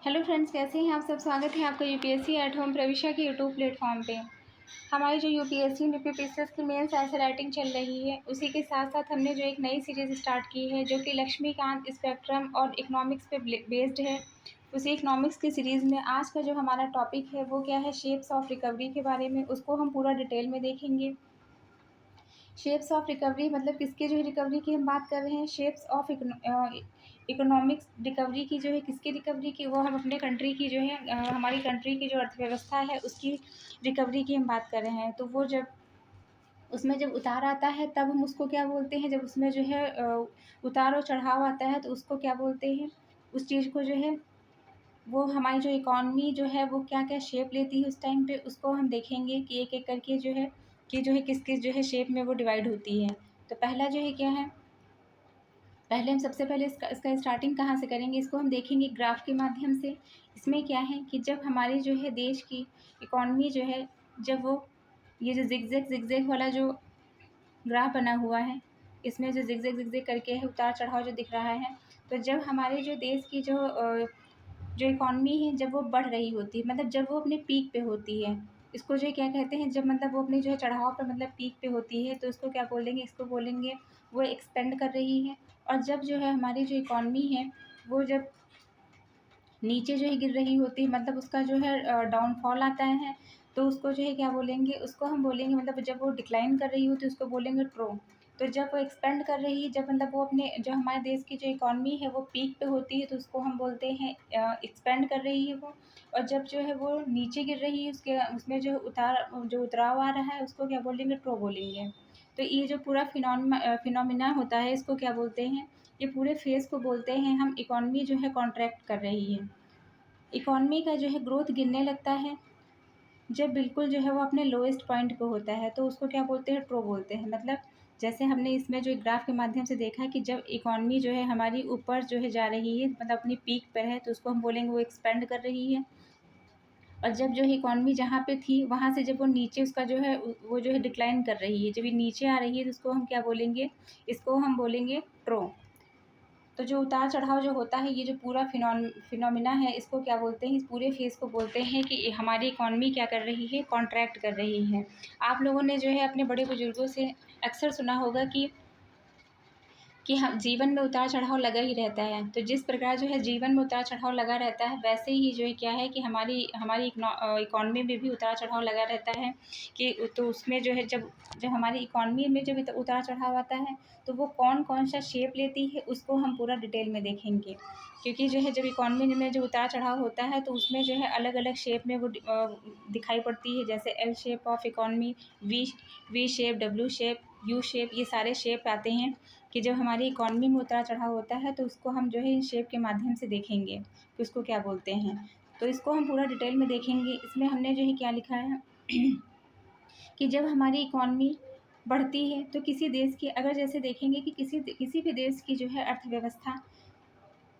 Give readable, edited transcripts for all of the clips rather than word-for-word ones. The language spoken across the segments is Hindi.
हेलो फ्रेंड्स, कैसे हैं आप सब। स्वागत है आपका यूपीएससी एट होम प्रविशा के यूट्यूब प्लेटफॉर्म पे। हमारी जो यूपीएससी यूपीपीसीएस की मेंस ऐसे राइटिंग चल रही है, उसी के साथ साथ हमने जो एक नई सीरीज़ स्टार्ट की है जो कि लक्ष्मीकांत स्पेक्ट्रम और इकोनॉमिक्स पे बेस्ड है। उसी इकोनॉमिक्स की सीरीज़ में आज का जो हमारा टॉपिक है वो क्या है, शेप्स ऑफ रिकवरी के बारे में। उसको हम पूरा डिटेल में देखेंगे। शेप्स ऑफ रिकवरी मतलब किसके जो है रिकवरी की हम बात कर रहे हैं। शेप्स ऑफ इकोनॉमिक्स रिकवरी की जो है किसकी रिकवरी की, वो हम अपने कंट्री की जो है हमारी कंट्री की जो अर्थव्यवस्था है उसकी रिकवरी की हम बात कर रहे हैं। तो वो जब उसमें जब उतार आता है तब हम उसको क्या बोलते हैं, जब उसमें जो है उतार और चढ़ाव आता है तो उसको क्या बोलते हैं। उस चीज़ को जो है वो हमारी जो इकॉनमी जो है वो क्या-क्या शेप लेती है उस टाइम पे, उसको हम देखेंगे कि एक-एक करके जो है किस-किस जो है शेप में वो डिवाइड होती है। तो पहला जो है क्या है, पहले हम सबसे पहले इसका स्टार्टिंग कहाँ से करेंगे, इसको हम देखेंगे ग्राफ के माध्यम से। इसमें क्या है कि जब हमारी जो है देश की इकॉनमी जो है, जब वो ये जो ज़िगज़ैग वाला जो ग्राफ बना हुआ है, इसमें जो ज़िगज़ैग करके है उतार-चढ़ाव जो दिख रहा है, तो जब हमारे जो देश की जो इकॉनमी है जब वो बढ़ रही होती है, मतलब जब वो अपने पीक पे होती है, इसको जो है क्या कहते हैं, जब मतलब वो अपने जो है चढ़ाव पे मतलब पीक पे होती है तो इसको क्या बोलेंगे, इसको बोलेंगे वो एक्सपेंड कर रही है। और जब जो है हमारी जो इकॉनमी है वो जब नीचे जो है गिर रही होती है, मतलब उसका जो है डाउनफॉल आता है, तो उसको जो है क्या बोलेंगे, उसको हम बोलेंगे मतलब जब वो डिक्लाइन कर रही होती है उसको बोलेंगे ट्रो। तो जब वो एक्सपेंड कर रही है, जब मतलब वो अपने जो हमारे देश की जो इकॉनमी है वो पीक पे होती है तो उसको हम बोलते हैं एक्सपेंड कर रही है वो। और जब जो है वो नीचे गिर रही है, उसके उसमें जो उतराव आ रहा है उसको क्या बोलेंगे, ट्रो बोलेंगे। तो ये जो पूरा फिनोमिना होता है इसको क्या बोलते हैं, ये पूरे फेज़ को बोलते हैं हम, इकॉनमी जो है कॉन्ट्रैक्ट कर रही है। इकॉनमी का जो है ग्रोथ गिरने लगता है, जब बिल्कुल जो है वो अपने लोएस्ट पॉइंट पे होता है तो उसको क्या बोलते हैं, ट्रो बोलते हैं। मतलब जैसे हमने इसमें जो ग्राफ के माध्यम से देखा कि जब इकॉनमी जो है हमारी ऊपर जो है जा रही है, मतलब अपनी पीक पर है, तो उसको हम बोलेंगे वो एक्सपेंड कर रही है। और जब जो है इकॉनमी जहाँ पे थी वहाँ से जब वो नीचे उसका जो है वो जो है डिक्लाइन कर रही है, जब ये नीचे आ रही है तो उसको हम क्या बोलेंगे, इसको हम बोलेंगे ट्रो। तो जो उतार-चढ़ाव जो होता है, ये जो पूरा फिनोमिना है, इसको क्या बोलते हैं, इस पूरे फ़ेज़ को बोलते हैं कि हमारी इकॉनमी क्या कर रही है, कॉन्ट्रैक्ट कर रही है। आप लोगों ने जो है अपने बड़े बुजुर्गों से अक्सर सुना होगा कि हम जीवन में उतार-चढ़ाव लगा ही रहता है। तो जिस प्रकार जो है जीवन में उतार-चढ़ाव लगा रहता है, वैसे ही जो है क्या है कि हमारी हमारी इकॉनमी में भी उतार-चढ़ाव लगा रहता है। कि तो उसमें जो है जब जब हमारी इकॉनमी में जब उतार-चढ़ाव आता है, तो वो कौन-कौन सा शेप लेती है, उसको हम पूरा डिटेल में देखेंगे। क्योंकि जो है जब इकॉनमी में जो उतार-चढ़ाव होता है, तो उसमें जो है अलग-अलग शेप में वो दिखाई पड़ती है। जैसे L shape of economy, V V shape, W shape, U shape, ये सारे शेप आते हैं कि जब हमारी इकॉनमी में उतार-चढ़ाव होता है तो उसको हम जो है इन शेप के माध्यम से देखेंगे कि उसको क्या बोलते हैं। तो इसको हम पूरा डिटेल में देखेंगे। इसमें हमने जो है क्या लिखा है कि जब हमारी इकॉनमी बढ़ती है तो किसी देश की, अगर जैसे देखेंगे कि किसी भी देश की जो है अर्थव्यवस्था,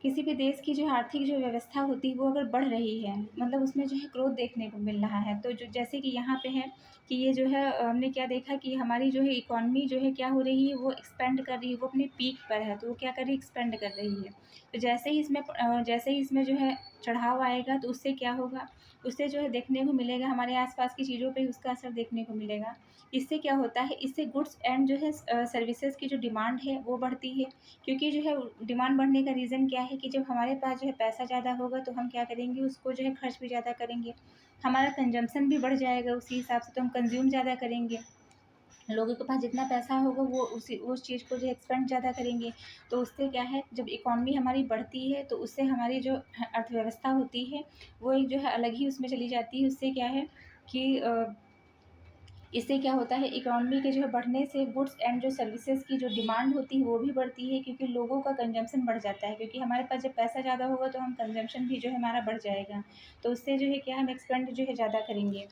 किसी भी देश की जो आर्थिक जो व्यवस्था होती है वो अगर बढ़ रही है, मतलब उसमें जो है ग्रोथ देखने को मिल रहा है, तो जो जैसे कि यहाँ पे है कि ये जो है हमने क्या देखा कि हमारी जो है इकॉनमी जो है क्या हो रही है, वो एक्सपेंड कर रही है, वो अपने पीक पर है तो वो क्या कर रही है, एक्सपेंड कर रही है। तो जैसे ही इसमें जो है चढ़ाव आएगा तो उससे क्या होगा, उससे जो है देखने को मिलेगा हमारे आसपास की चीज़ों पे उसका असर देखने को मिलेगा। इससे क्या होता है, इससे गुड्स एंड जो है सर्विसेज की जो डिमांड है वो बढ़ती है। क्योंकि जो है डिमांड बढ़ने का रीज़न क्या है कि जब हमारे पास जो है पैसा ज़्यादा होगा तो हम क्या करेंगे, उसको जो है खर्च भी ज़्यादा करेंगे। हमारा कंजम्पशन भी बढ़ जाएगा उसी हिसाब से, तो हम कंज़्यूम ज़्यादा करेंगे। लोगों के पास जितना पैसा होगा वो उस चीज़ को जो है एक्सपेंड ज़्यादा करेंगे। तो उससे क्या है, जब इकॉनमी हमारी बढ़ती है तो उससे हमारी जो अर्थव्यवस्था होती है वो एक जो है अलग ही उसमें चली जाती है। उससे क्या है कि इससे क्या होता है, इकॉनमी के जो है बढ़ने से गुड्स एंड जो सर्विसेज की जो डिमांड होती है वो भी बढ़ती है, क्योंकि लोगों का कंजम्पशन बढ़ जाता है। क्योंकि हमारे पास जब पैसा ज़्यादा होगा तो हम कंजम्पशन भी जो है हमारा बढ़ जाएगा। तो उससे जो है क्या, हम एक्सपेंड जो है ज़्यादा करेंगे।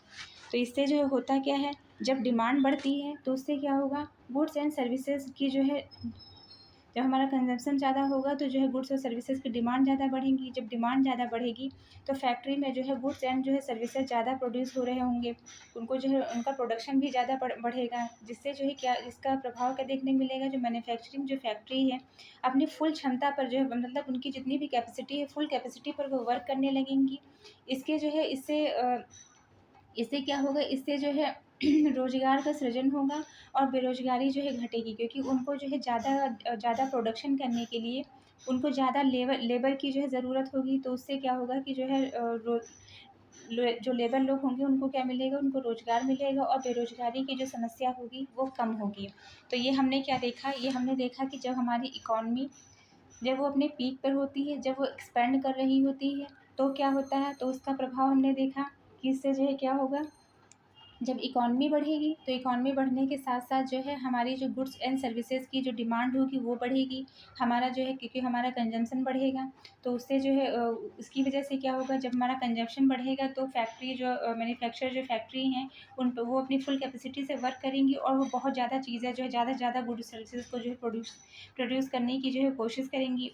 तो इससे जो होता क्या है, जब डिमांड बढ़ती है तो उससे क्या होगा, गुड्स एंड सर्विसेज की जो है जब हमारा कंजम्पशन ज़्यादा होगा तो जो है गुड्स और सर्विसेज की डिमांड ज़्यादा बढ़ेंगी। जब डिमांड ज़्यादा बढ़ेगी तो फैक्ट्री में जो है गुड्स एंड जो है सर्विसेज ज़्यादा प्रोड्यूस हो रहे होंगे, उनको जो है उनका प्रोडक्शन भी ज़्यादा बढ़ेगा, जिससे जो है क्या इसका प्रभाव क्या देखने को मिलेगा, जो मैन्युफैक्चरिंग जो फैक्ट्री है अपनी फुल क्षमता पर जो है मतलब उनकी जितनी भी कैपेसिटी है फुल कैपेसिटी पर वो वर्क करने लगेंगी। इसके जो है इससे क्या होगा, इससे जो है रोज़गार का सृजन होगा और बेरोज़गारी जो है घटेगी, क्योंकि उनको जो है ज़्यादा प्रोडक्शन करने के लिए उनको ज़्यादा लेबर की जो है ज़रूरत होगी। तो उससे क्या होगा कि जो है जो लेबर लोग होंगे उनको क्या मिलेगा, उनको रोज़गार मिलेगा और बेरोज़गारी की जो समस्या होगी वो कम होगी। तो ये हमने क्या देखा, ये हमने देखा कि जब हमारी इकॉनमी जब वो अपने पीक पर होती है, जब वो एक्सपेंड कर रही होती है तो क्या होता है, तो उसका प्रभाव हमने देखा कि इससे जो है क्या होगा, जब इकॉनमी बढ़ेगी तो इकॉनमी बढ़ने के साथ साथ जो है हमारी जो गुड्स एंड सर्विसेज की जो डिमांड होगी वो बढ़ेगी। हमारा जो है क्योंकि हमारा कंजम्पशन बढ़ेगा तो उससे जो है उसकी वजह से क्या होगा, जब हमारा कंजम्पशन बढ़ेगा तो फैक्ट्री जो मैन्युफैक्चर जो फैक्ट्री हैं उन पर वो अपनी फुल कैपेसिटी से वर्क करेंगी और वो बहुत ज़्यादा चीज़ें जो है ज़्यादा से ज़्यादा गुड्स सर्विसेज को जो है प्रोड्यूस करने की जो है कोशिश करेंगी।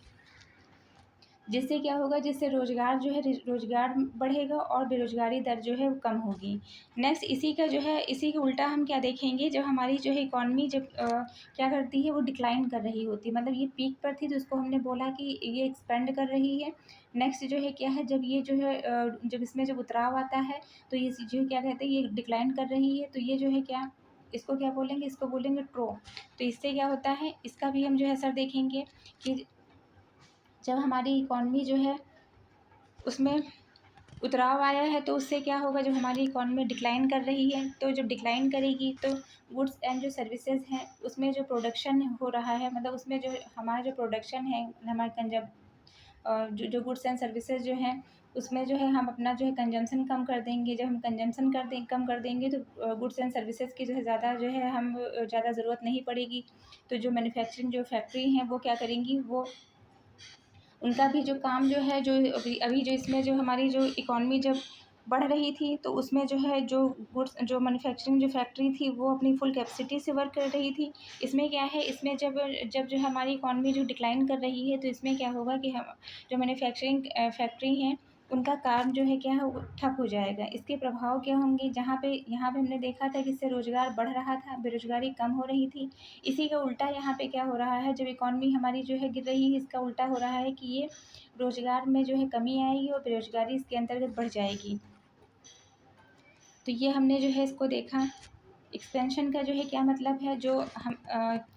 जिससे क्या होगा, जिससे रोज़गार जो है रोज़गार बढ़ेगा और बेरोज़गारी दर जो है वो कम होगी। नेक्स्ट इसी का जो है इसी के उल्टा हम क्या देखेंगे, जब हमारी जो है इकॉनमी जब क्या करती है वो डिक्लाइन कर रही होती है, मतलब ये पीक पर थी तो उसको हमने बोला कि ये एक्सपेंड कर रही है। नेक्स्ट जो है क्या है, जब ये जो है जब इसमें जब उतराव आता है तो ये जो क्या कहते हैं ये डिक्लाइन कर रही है, तो ये जो है क्या इसको क्या बोलेंगे, इसको बोलेंगे ट्रो। तो इससे क्या होता है, इसका भी हम जो है असर देखेंगे कि जब हमारी इकॉनमी जो है उसमें उतराव आया है तो उससे क्या होगा, जब हमारी इकॉनमी डिक्लाइन कर रही है तो जब डिक्लाइन करेगी तो गुड्स एंड जो सर्विसेज हैं उसमें जो प्रोडक्शन हो रहा है, मतलब उसमें जो हमारा जो प्रोडक्शन है हमारे जो गुड्स एंड सर्विसेज जो हैं उसमें जो है हम अपना जो है कंजम्पशन कम कर देंगे। जब हम कंजम्पशन कम कर देंगे तो गुड्स एंड सर्विसेज की जो है ज़्यादा जो है हम ज़्यादा ज़रूरत नहीं पड़ेगी। तो जो मैन्युफैक्चरिंग जो फैक्ट्री हैं वो क्या करेंगी, वो उनका भी जो काम जो है जो अभी अभी जो इसमें जो हमारी जो इकॉनमी जब बढ़ रही थी तो उसमें जो है जो गुड्स जो मैन्युफैक्चरिंग जो फैक्ट्री थी वो अपनी फुल कैपेसिटी से वर्क कर रही थी। इसमें क्या है, इसमें जब जब जो हमारी इकॉनमी जो डिक्लाइन कर रही है तो इसमें क्या होगा कि हम जो मैन्युफैक्चरिंग फैक्ट्री हैं उनका काम जो है क्या है वो ठप हो जाएगा। इसके प्रभाव क्या होंगे, यहाँ पे हमने देखा था कि इससे रोज़गार बढ़ रहा था, बेरोज़गारी कम हो रही थी। इसी का उल्टा यहाँ पे क्या हो रहा है, जब इकॉनमी हमारी जो है गिर रही है इसका उल्टा हो रहा है कि ये रोज़गार में जो है कमी आएगी और बेरोज़गारी इसके अंतर्गत बढ़ जाएगी। तो ये हमने जो है इसको देखा। एक्सपेंशन का जो है क्या मतलब है, जो हम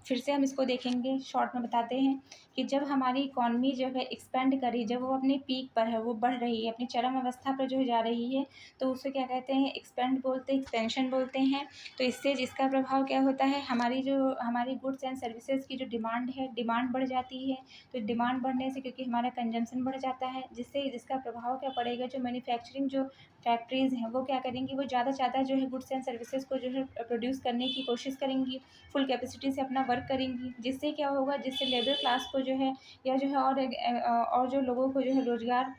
फिर से हम इसको देखेंगे, शॉर्ट में बताते हैं कि जब हमारी इकॉनमी जो है एक्सपेंड करी, जब वो अपने पीक पर है, वो बढ़ रही है, अपनी चरम अवस्था पर जो है जा रही है, तो उसे क्या कहते हैं, एक्सपेंड बोलते हैं, एक्सपेंशन बोलते हैं। तो इससे जिसका प्रभाव क्या होता है, हमारी गुड्स एंड सर्विसेज की जो डिमांड है, डिमांड बढ़ जाती है। तो डिमांड बढ़ने से क्योंकि हमारा कंजम्पशन बढ़ जाता है, जिसका प्रभाव क्या पड़ेगा, जो मैन्युफैक्चरिंग जो फैक्ट्रीज़ हैं वो क्या करेंगी, वो ज़्यादा से ज़्यादा जो है गुड्स एंड सर्विसेज को जो है प्रोड्यूस करने की कोशिश करेंगी, फुल कैपेसिटी से अपना वर्क करेंगी। जिससे क्या होगा, जिससे लेबर क्लास को जो है या जो है और जो लोगों को जो है रोज़गार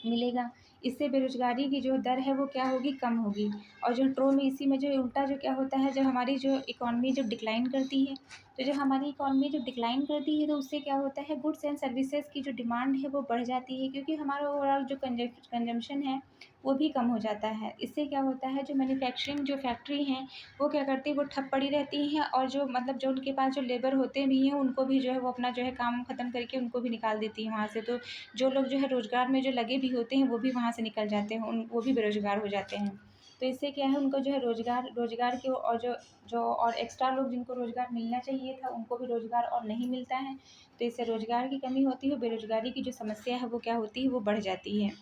मिलेगा। इससे बेरोज़गारी की जो दर है वो क्या होगी, कम होगी। और जो ट्रो में इसी में जो उल्टा जो क्या होता है, जब हमारी जो इकॉनमी जब डिक्लाइन करती है, तो जब हमारी इकॉनमी जब डिक्लाइन करती है तो उससे क्या होता है, गुड्स एंड सर्विसेज़ की जो डिमांड है वो बढ़ जाती है, क्योंकि हमारा ओवरऑल जो कंजम्पशन है वो भी कम हो जाता है। इससे क्या होता है, जो मैन्युफैक्चरिंग जो फैक्ट्री हैं वो क्या करती है, वो ठप पड़ी रहती हैं और जो मतलब जो उनके पास जो लेबर होते भी हैं उनको भी जो है वो अपना जो है काम ख़त्म करके उनको भी निकाल देती हैं वहाँ से। तो जो लोग जो है रोज़गार में जो लगे भी होते हैं वो भी वहाँ से निकल जाते हैं, वो भी बेरोज़गार हो जाते हैं। तो इससे क्या है, उनको जो है रोज़गार के और जो जो और एक्स्ट्रा लोग जिनको रोज़गार मिलना चाहिए था उनको भी रोज़गार और नहीं मिलता है। तो इससे रोज़गार की कमी होती है, बेरोज़गारी की जो समस्या है वो क्या होती है, वो बढ़ जाती है।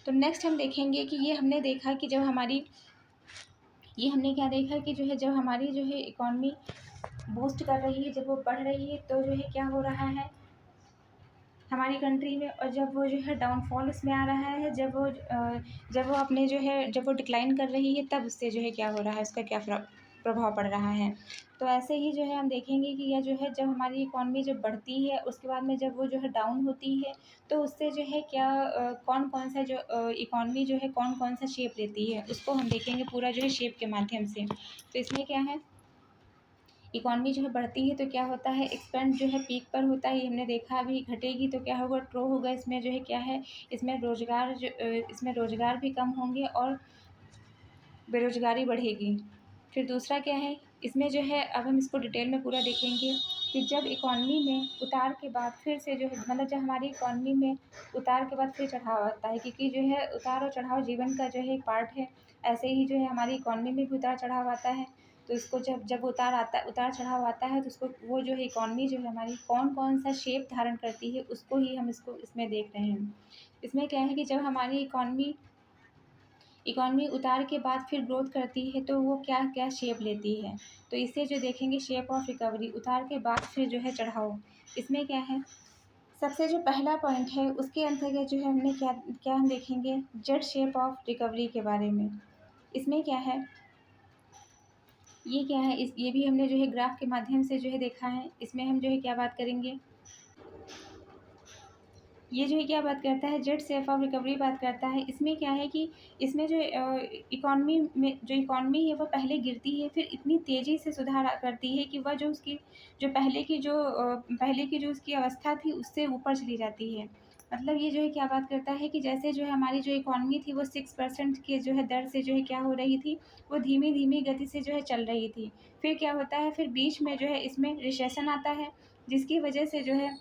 तो नेक्स्ट हम देखेंगे कि ये हमने देखा कि जब हमारी ये हमने क्या देखा कि जो है जब हमारी जो है इकॉनमी बूस्ट कर रही है, जब वो बढ़ रही है तो जो है क्या हो रहा है हमारी कंट्री में, और जब वो जो है डाउनफॉल उसमें आ रहा है, जब वो अपने जो है जब वो डिक्लाइन कर रही है तब उससे जो है क्या हो रहा है, उसका क्या प्रभाव पड़ रहा है। तो ऐसे ही जो है हम देखेंगे कि यह जो है जब हमारी इकॉनमी जब बढ़ती है उसके बाद में जब वो जो है डाउन होती है तो उससे जो है क्या कौन कौन सा जो इकॉनमी जो है कौन कौन सा शेप लेती है उसको हम देखेंगे पूरा जो है शेप के माध्यम से। तो इसमें क्या है, इकॉनमी जो है बढ़ती है तो क्या होता है, एक्सपेंड जो है पीक पर होता है, ये हमने देखा। अभी घटेगी तो क्या होगा, ड्रॉ होगा। इसमें जो है क्या है, इसमें रोज़गार भी कम होंगे और बेरोज़गारी बढ़ेगी। फिर दूसरा क्या है, इसमें जो है अब हम इसको डिटेल में पूरा देखेंगे कि जब इकॉनमी में उतार के बाद फिर से जो है, मतलब जब हमारी इकॉनमी में उतार के बाद फिर चढ़ाव आता है, क्योंकि जो है उतार और चढ़ाव जीवन का जो है एक पार्ट है। ऐसे ही जो है हमारी इकॉनमी में भी उतार चढ़ाव आता है। तो इसको जब जब उतार चढ़ाव आता है तो उसको वो जो है इकॉनमी जो है हमारी कौन कौन सा शेप धारण करती है, उसको ही हम इसको इसमें देख रहे हैं। इसमें क्या है कि जब हमारी इकॉनमी उतार के बाद फिर ग्रोथ करती है तो वो क्या क्या शेप लेती है। तो इसे जो देखेंगे, शेप ऑफ रिकवरी, उतार के बाद फिर जो है चढ़ाव। इसमें क्या है, सबसे जो पहला पॉइंट है उसके अंतर्गत जो है हमने क्या क्या हम देखेंगे, जेड शेप ऑफ रिकवरी के बारे में। इसमें क्या है, ये क्या है, ये भी हमने जो है ग्राफ के माध्यम से जो है देखा है। इसमें हम जो है क्या बात करेंगे, ये जो है क्या बात करता है, जेड सेफ ऑफ रिकवरी बात करता है। इसमें क्या है कि इसमें जो इकॉनमी है वो पहले गिरती है, फिर इतनी तेज़ी से सुधार करती है कि वह जो उसकी जो पहले की जो उसकी अवस्था थी उससे ऊपर चली जाती है। मतलब ये जो है क्या बात करता है कि जैसे जो है हमारी जो इकॉनमी थी वो 6% के जो है दर से जो है क्या हो रही थी, वो धीमी धीमी गति से जो है चल रही थी। फिर क्या होता है, फिर बीच में जो है इसमें रिसेशन आता है, जिसकी वजह से जो है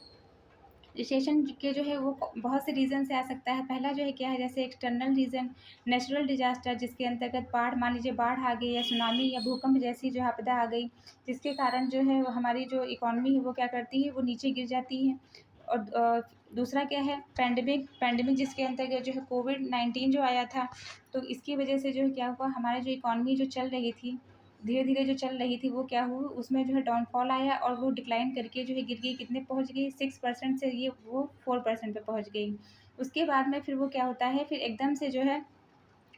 रिसेशन के जो है वो बहुत से रीज़न से आ सकता है। पहला जो है क्या है, जैसे एक्सटर्नल रीज़न, नेचुरल डिज़ास्टर, जिसके अंतर्गत बाढ़, मान लीजिए बाढ़ आ गई या सुनामी या भूकंप जैसी जो आपदा आ गई, जिसके कारण जो है वो हमारी जो इकॉनमी है वो क्या करती है, वो नीचे गिर जाती है। और दूसरा क्या है, पैंडेमिक जिसके अंतर्गत जो है कोविड-19 जो आया था, तो इसकी वजह से जो है क्या हुआ, हमारी जो इकॉनमी जो चल रही थी, धीरे-धीरे जो चल रही थी वो क्या हुआ, उसमें जो है डाउनफॉल आया और वो डिक्लाइन करके जो है गिर गई, कितने पहुँच गई, 6% से ये वो 4% पे पहुँच गई। उसके बाद में फिर वो क्या होता है, फिर एकदम से जो है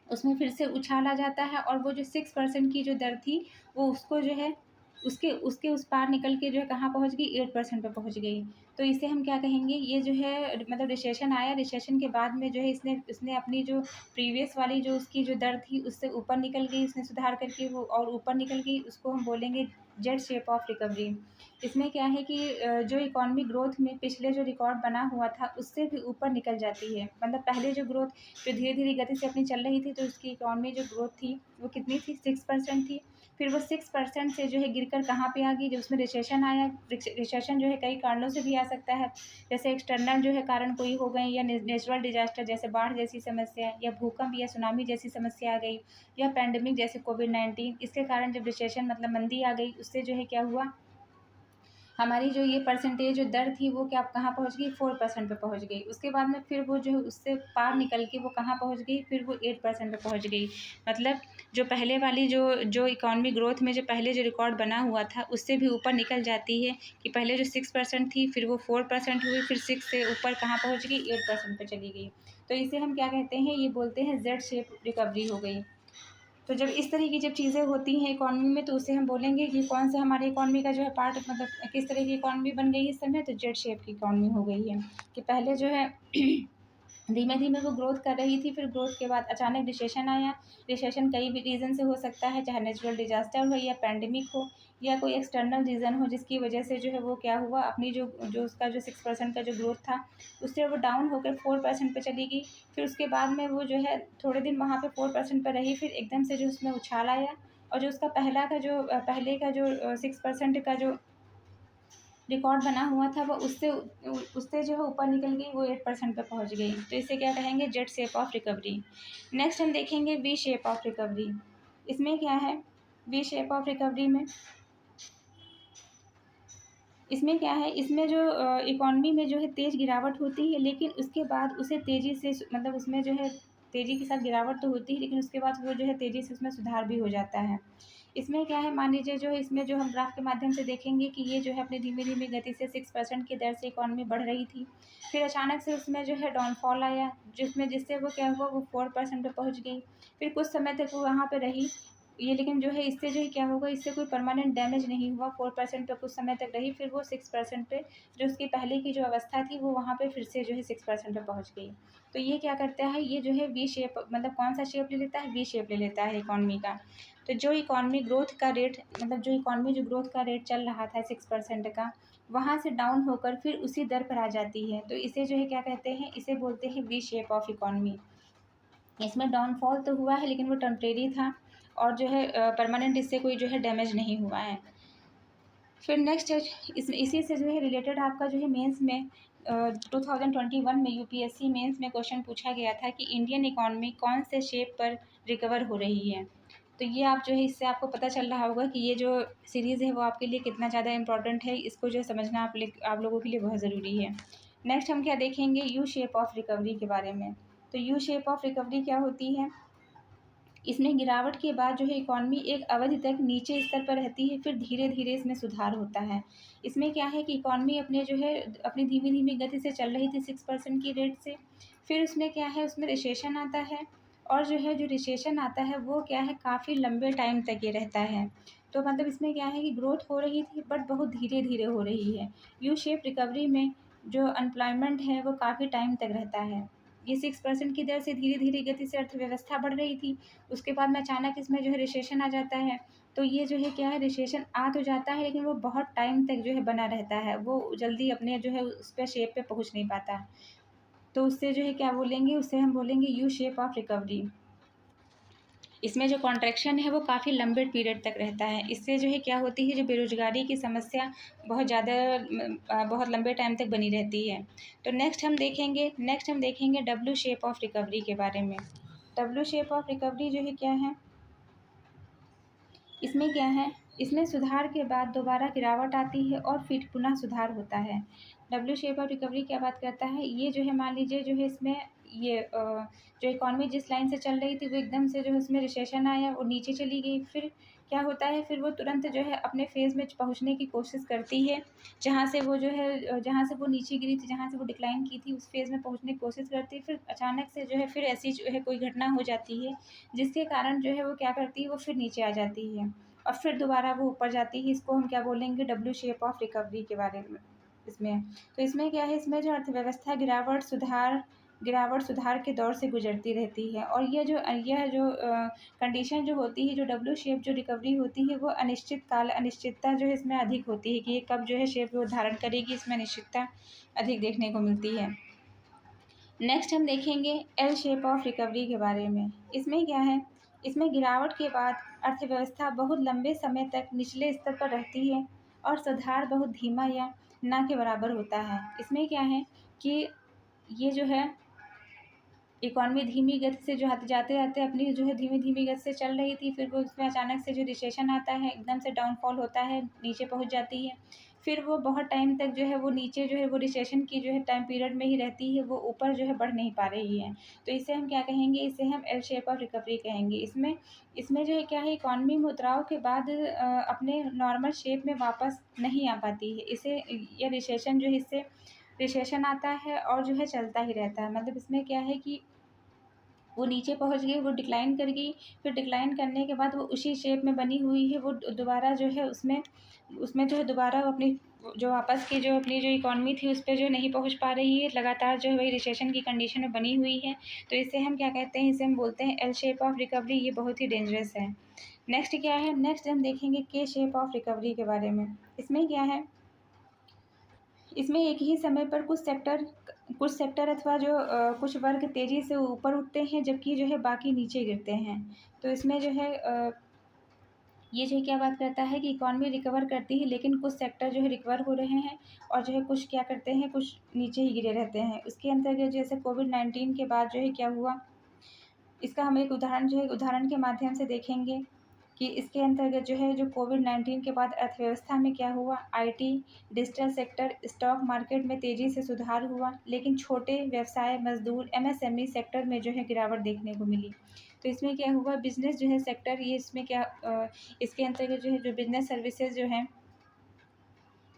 उसमें फिर से उछाल आ जाता है और वो जो 6% की जो दर थी, वो उसको जो है उसके उसके उस पार निकल के जो है कहाँ पहुँच गई, 8% पे पहुँच गई। तो इसे हम क्या कहेंगे, ये जो है मतलब रिसेशन आया, रिसेशन के बाद में जो है इसने अपनी जो प्रीवियस वाली जो उसकी जो दर थी उससे ऊपर निकल गई, उसने सुधार करके वो और ऊपर निकल गई, उसको हम बोलेंगे जेड शेप ऑफ रिकवरी। इसमें क्या है कि जो इकॉनमी ग्रोथ में पिछले जो रिकॉर्ड बना हुआ था उससे भी ऊपर निकल जाती है। मतलब पहले जो ग्रोथ जो धीरे-धीरे गति से अपनी चल रही थी, तो उसकी इकॉनमी जो ग्रोथ थी वो कितनी थी, 6% थी। फिर वो 6% से जो है गिरकर कहाँ पे आ गई, जब उसमें रिसेशन आया। रिसेशन जो है कई कारणों से भी आ सकता है, जैसे एक्सटर्नल जो है कारण कोई हो गए, या नेचुरल डिज़ास्टर जैसे बाढ़ जैसी समस्या, या भूकंप या सुनामी जैसी समस्या आ गई, या पैंडेमिक जैसे कोविड-19। इसके कारण जब रिसेशन मतलब मंदी आ गई, उससे जो है क्या हुआ, हमारी जो ये परसेंटेज जो दर थी वो क्या कहाँ पहुँच गई, 4% पे पहुँच गई। उसके बाद में फिर वो जो है उससे पार निकल के वो कहाँ पहुँच गई, फिर वो 8% पे पहुँच गई। मतलब जो पहले वाली जो इकॉनमी ग्रोथ में जो पहले जो रिकॉर्ड बना हुआ था उससे भी ऊपर निकल जाती है, कि पहले जो 6% थी, फिर वो 4% हुई, फिर 6 से ऊपर कहाँ पहुँच गई, 8% पे चली गई। तो इसे हम क्या कहते हैं, ये बोलते हैं जेड शेप रिकवरी हो गई। तो जब इस तरह की जब चीज़ें होती हैं इकॉनमी में, तो उसे हम बोलेंगे कि कौन सा हमारे इकॉनमी का जो है पार्ट, मतलब किस तरह की इकॉनमी बन गई है इस समय, तो जेड शेप की इकॉनमी हो गई है। कि पहले जो है धीमे-धीमे वो ग्रोथ कर रही थी, फिर ग्रोथ के बाद अचानक रिसेशन आया। रिसेशन कई भी रीज़न से हो सकता है, चाहे नेचुरल डिज़ास्टर हो या पैंडेमिक हो या कोई एक्सटर्नल रीज़न हो, जिसकी वजह से जो है वो क्या हुआ, अपनी जो जो उसका जो 6% का जो ग्रोथ था, उससे वो डाउन होकर 4% पे चली गई। फिर उसके बाद में वो जो है थोड़े दिन वहाँ पे 4% पे रही, फिर एकदम से जो उसमें उछाल आया और जो उसका पहले का जो 6% का जो रिकॉर्ड बना हुआ था, वो उससे उससे जो है ऊपर निकल गई, वो 8% पे पहुँच गई। तो इसे क्या कहेंगे, Z shape of recovery. Next हम देखेंगे वी शेप ऑफ रिकवरी। इसमें क्या है, वी शेप ऑफ रिकवरी में इसमें क्या है, इसमें जो इकॉनमी में जो है तेज़ गिरावट होती है, लेकिन उसके बाद उसे तेज़ी से मतलब उसमें जो है तेज़ी के साथ गिरावट तो होती है, लेकिन उसके बाद वो जो है तेज़ी से उसमें सुधार भी हो जाता है। इसमें क्या है, मान लीजिए जो है इसमें जो हम ग्राफ के माध्यम से देखेंगे कि ये जो है अपनी धीमी-धीमी गति से 6% की दर से इकॉनमी बढ़ रही थी। फिर अचानक से उसमें जो है डाउनफॉल आया, जिससे वो क्या हुआ, वो 4% पे पहुँच गई। फिर कुछ समय तक वो वहाँ पे रही, ये लेकिन जो है इससे जो है क्या होगा, इससे कोई परमानेंट डैमेज नहीं हुआ, 4% पे कुछ समय तक रही, फिर वो 6% पे जो उसकी पहले की जो अवस्था थी वो वहाँ पे फिर से जो है 6% पे पहुँच गई। तो ये क्या करता है, ये जो है वी शेप, मतलब कौन सा शेप ले लेता है, वी शेप ले लेता है इकॉनमी का। तो जो इकॉनमी ग्रोथ का रेट, मतलब जो इकॉनमी जो ग्रोथ का रेट चल रहा था 6% का, वहाँ से डाउन होकर फिर उसी दर पर आ जाती है। तो इसे जो है क्या कहते हैं, इसे बोलते हैं वी शेप ऑफ इकॉनमी। इसमें डाउनफॉल तो हुआ है लेकिन वो टेम्परेरी था, और जो है परमानेंट इससे कोई जो है डैमेज नहीं हुआ है। फिर नेक्स्ट है, इसी से जो है रिलेटेड आपका जो है मेंस में 2021 में यूपीएससी मेंस में क्वेश्चन पूछा गया था कि इंडियन इकॉनमी कौन से शेप पर रिकवर हो रही है। तो ये आप जो है इससे आपको पता चल रहा होगा कि ये जो सीरीज़ है वो आपके लिए कितना ज़्यादा इंपॉर्टेंट है, इसको जो है समझना आप लोगों के लिए बहुत ज़रूरी है। नेक्स्ट हम क्या देखेंगे, यू शेप ऑफ रिकवरी के बारे में। तो यू शेप ऑफ रिकवरी क्या होती है, इसमें गिरावट के बाद जो है इकॉनमी एक अवधि तक नीचे स्तर पर रहती है, फिर धीरे धीरे इसमें सुधार होता है। इसमें क्या है कि इकॉनमी अपने जो है अपनी धीमी धीमी गति से चल रही थी 6% की रेट से, फिर उसमें क्या है, उसमें रिसेशन आता है, और जो है जो रिसेशन आता है वो क्या है, काफ़ी लंबे टाइम तक ये रहता है। तो मतलब इसमें क्या है कि ग्रोथ हो रही थी बट बहुत धीरे धीरे हो रही है। यू शेप रिकवरी में जो अनप्लॉयमेंट है वो काफ़ी टाइम तक रहता है। ये 6% की दर से धीरे धीरे गति से अर्थव्यवस्था बढ़ रही थी, उसके बाद में अचानक इसमें जो है रिसेशन आ जाता है। तो ये जो है क्या है, रिसेशन आ तो जाता है लेकिन वो बहुत टाइम तक जो है बना रहता है, वो जल्दी अपने जो है उस पे शेप पे पहुँच नहीं पाता। तो उससे जो है क्या बोलेंगे, उससे हम बोलेंगे यू शेप ऑफ रिकवरी। इसमें जो कॉन्ट्रैक्शन है वो काफ़ी लंबे पीरियड तक रहता है। इससे जो है क्या होती है, जो बेरोज़गारी की समस्या बहुत ज़्यादा बहुत लंबे टाइम तक बनी रहती है। तो नेक्स्ट हम देखेंगे डब्ल्यू शेप ऑफ रिकवरी के बारे में। डब्ल्यू शेप ऑफ रिकवरी जो है क्या है, इसमें क्या है, इसमें सुधार के बाद दोबारा गिरावट आती है और फिर पुनः सुधार होता है। डब्ल्यू शेप ऑफ रिकवरी क्या बात करता है, ये जो है मान लीजिए जो है इसमें ये जो इकॉनमी जिस लाइन से चल रही थी वो एकदम से जो है उसमें रिसेशन आया और नीचे चली गई, फिर क्या होता है, फिर वो तुरंत जो है अपने फेज़ में पहुंचने की कोशिश करती है, जहाँ से वो जो है जहाँ से वो नीचे गिरी थी, जहाँ से वो डिक्लाइन की थी, उस फेज़ में पहुंचने की कोशिश करती है, फिर अचानक से जो है फिर ऐसी जो है कोई घटना हो जाती है जिसके कारण जो है वो क्या करती है, वो फिर नीचे आ जाती है और फिर दोबारा वो ऊपर जाती है। इसको हम क्या बोलेंगे, डब्ल्यू शेप ऑफ रिकवरी के बारे में इसमें। तो इसमें क्या है, इसमें जो अर्थव्यवस्था गिरावट सुधार के दौर से गुजरती रहती है, और यह जो कंडीशन जो होती है, जो डब्ल्यू शेप जो रिकवरी होती है वो अनिश्चितता जो है इसमें अधिक होती है कि ये कब जो है शेप वो धारण करेगी, इसमें अनिश्चितता अधिक देखने को मिलती है। नेक्स्ट हम देखेंगे एल शेप ऑफ रिकवरी के बारे में। इसमें क्या है, इसमें गिरावट के बाद अर्थव्यवस्था बहुत लंबे समय तक निचले स्तर पर रहती है और सुधार बहुत धीमा या ना के बराबर होता है। इसमें क्या है कि ये जो है इकॉनमी धीमी गति से जो जाते जाते अपनी जो है धीमी धीमी गति से चल रही थी, फिर वो उसमें अचानक से जो रिसेशन आता है, एकदम से डाउनफॉल होता है, नीचे पहुंच जाती है, फिर वो बहुत टाइम तक जो है वो नीचे जो है वो रिसेशन की जो है टाइम पीरियड में ही रहती है, वो ऊपर जो है बढ़ नहीं पा रही है। तो इसे हम क्या कहेंगे, इसे हम एल शेप ऑफ रिकवरी कहेंगे। इसमें इसमें जो है क्या है, इकॉनमी मुद्राओं के बाद अपने नॉर्मल शेप में वापस नहीं आ पाती है, इसे यह रिसेशन जो है इससे रिसेशन आता है और जो है चलता ही रहता है। मतलब इसमें क्या है कि वो नीचे पहुंच गई, वो डिक्लाइन कर गई, फिर डिक्लाइन करने के बाद वो उसी शेप में बनी हुई है, वो दोबारा जो है उसमें उसमें जो है दोबारा अपनी जो वापस की जो अपनी जो इकॉनमी थी उस पर जो नहीं पहुंच पा रही है, लगातार जो है वही रिसेशन की कंडीशन में बनी हुई है। तो इसे हम क्या कहते हैं, इसे हम बोलते हैं एल शेप ऑफ रिकवरी। ये बहुत ही डेंजरस है। नेक्स्ट क्या है, नेक्स्ट हम देखेंगे के शेप ऑफ रिकवरी के बारे में। इसमें क्या है, इसमें एक ही समय पर कुछ सेक्टर अथवा जो कुछ वर्ग तेज़ी से ऊपर उठते हैं जबकि जो है बाकी नीचे गिरते हैं। तो इसमें जो है ये जो है क्या बात करता है कि इकॉनमी रिकवर करती है लेकिन कुछ सेक्टर जो है रिकवर हो रहे हैं और जो है कुछ क्या करते हैं, कुछ नीचे ही गिरे रहते हैं। उसके अंतर्गत जैसे कोविड-19 के बाद जो है क्या हुआ, इसका हम एक उदाहरण के माध्यम से देखेंगे कि इसके अंतर्गत जो है जो कोविड-19 के बाद अर्थव्यवस्था में क्या हुआ, IT, digital sector, stock market में तेज़ी से सुधार हुआ, लेकिन छोटे व्यवसाय, मज़दूर, एमएसएमई सेक्टर में जो है गिरावट देखने को मिली। तो इसमें क्या हुआ, बिज़नेस जो है सेक्टर, ये इसमें क्या इसके अंतर्गत जो है जो बिज़नेस सर्विसेज़ जो हैं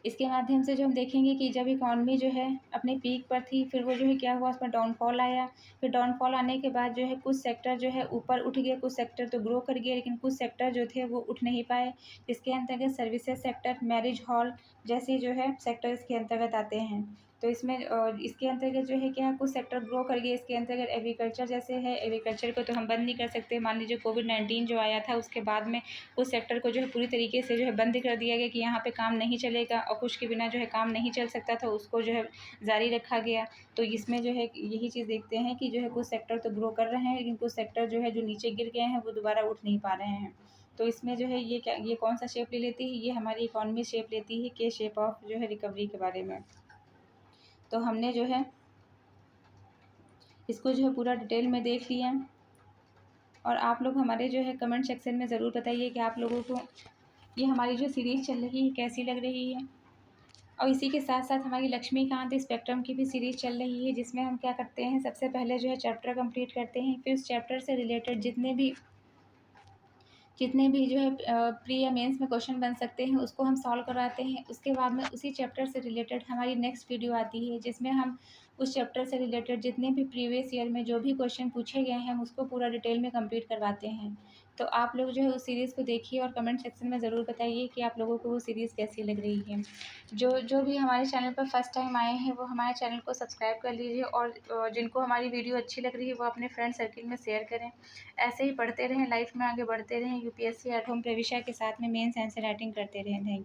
इसके माध्यम से जो हम देखेंगे कि जब इकॉनमी जो है अपने पीक पर थी, फिर वो जो है क्या हुआ, उसमें डाउनफॉल आया। फिर डाउनफॉल आने के बाद जो है कुछ सेक्टर जो है ऊपर उठ गए, कुछ सेक्टर तो ग्रो कर गए, लेकिन कुछ सेक्टर जो थे वो उठ नहीं पाए। इसके अंतर्गत सर्विसेज सेक्टर, मैरिज हॉल जैसे जो है सेक्टर इसके अंतर्गत आते हैं। तो इसमें इसके अंतर्गत जो है क्या, कुछ सेक्टर ग्रो कर गए। इसके अंतर्गत एग्रीकल्चर जैसे है, एग्रीकल्चर को तो हम बंद नहीं कर सकते। मान लीजिए कोविड-19 जो आया था, उसके बाद में उस सेक्टर को जो है पूरी तरीके से जो है बंद कर दिया गया कि यहाँ पे काम नहीं चलेगा, और कुछ के बिना जो है काम नहीं चल सकता था, उसको जो है जारी रखा गया। तो इसमें जो है यही चीज़ देखते हैं कि जो है कुछ सेक्टर तो ग्रो कर रहे हैं, लेकिन कुछ सेक्टर जो है जो नीचे गिर गए हैं वो दोबारा उठ नहीं पा रहे हैं। तो इसमें जो है ये कौन सा शेप ले लेती है, ये हमारी इकॉनमी शेप लेती है, के शेप ऑफ जो है रिकवरी के बारे में। तो हमने जो है इसको जो है पूरा डिटेल में देख लिया। और आप लोग हमारे जो है कमेंट सेक्शन में ज़रूर बताइए कि आप लोगों को ये हमारी जो सीरीज़ चल रही है कैसी लग रही है। और इसी के साथ साथ हमारी लक्ष्मीकांत स्पेक्ट्रम की भी सीरीज़ चल रही है, जिसमें हम क्या करते हैं, सबसे पहले जो है चैप्टर कंप्लीट करते हैं, फिर उस चैप्टर से रिलेटेड जितने भी जो है प्री या मेंस में क्वेश्चन बन सकते हैं उसको हम सॉल्व करवाते हैं। उसके बाद में उसी चैप्टर से रिलेटेड हमारी नेक्स्ट वीडियो आती है, जिसमें हम उस चैप्टर से रिलेटेड जितने भी प्रीवियस ईयर में जो भी क्वेश्चन पूछे गए हैं हम उसको पूरा डिटेल में कंप्लीट करवाते हैं। तो आप लोग जो है उस सीरीज़ को देखिए और कमेंट सेक्शन में ज़रूर बताइए कि आप लोगों को वो सीरीज़ कैसी लग रही है। जो जो भी हमारे चैनल पर फर्स्ट टाइम आए हैं वो हमारे चैनल को सब्सक्राइब कर लीजिए, और जिनको हमारी वीडियो अच्छी लग रही है वो अपने फ्रेंड सर्किल में शेयर करें। ऐसे ही पढ़ते रहें, लाइफ में आगे बढ़ते रहें, यूपीएससी एट होम प्रविशा के साथ में मेंस एंसर राइटिंग करते रहें। Thank you.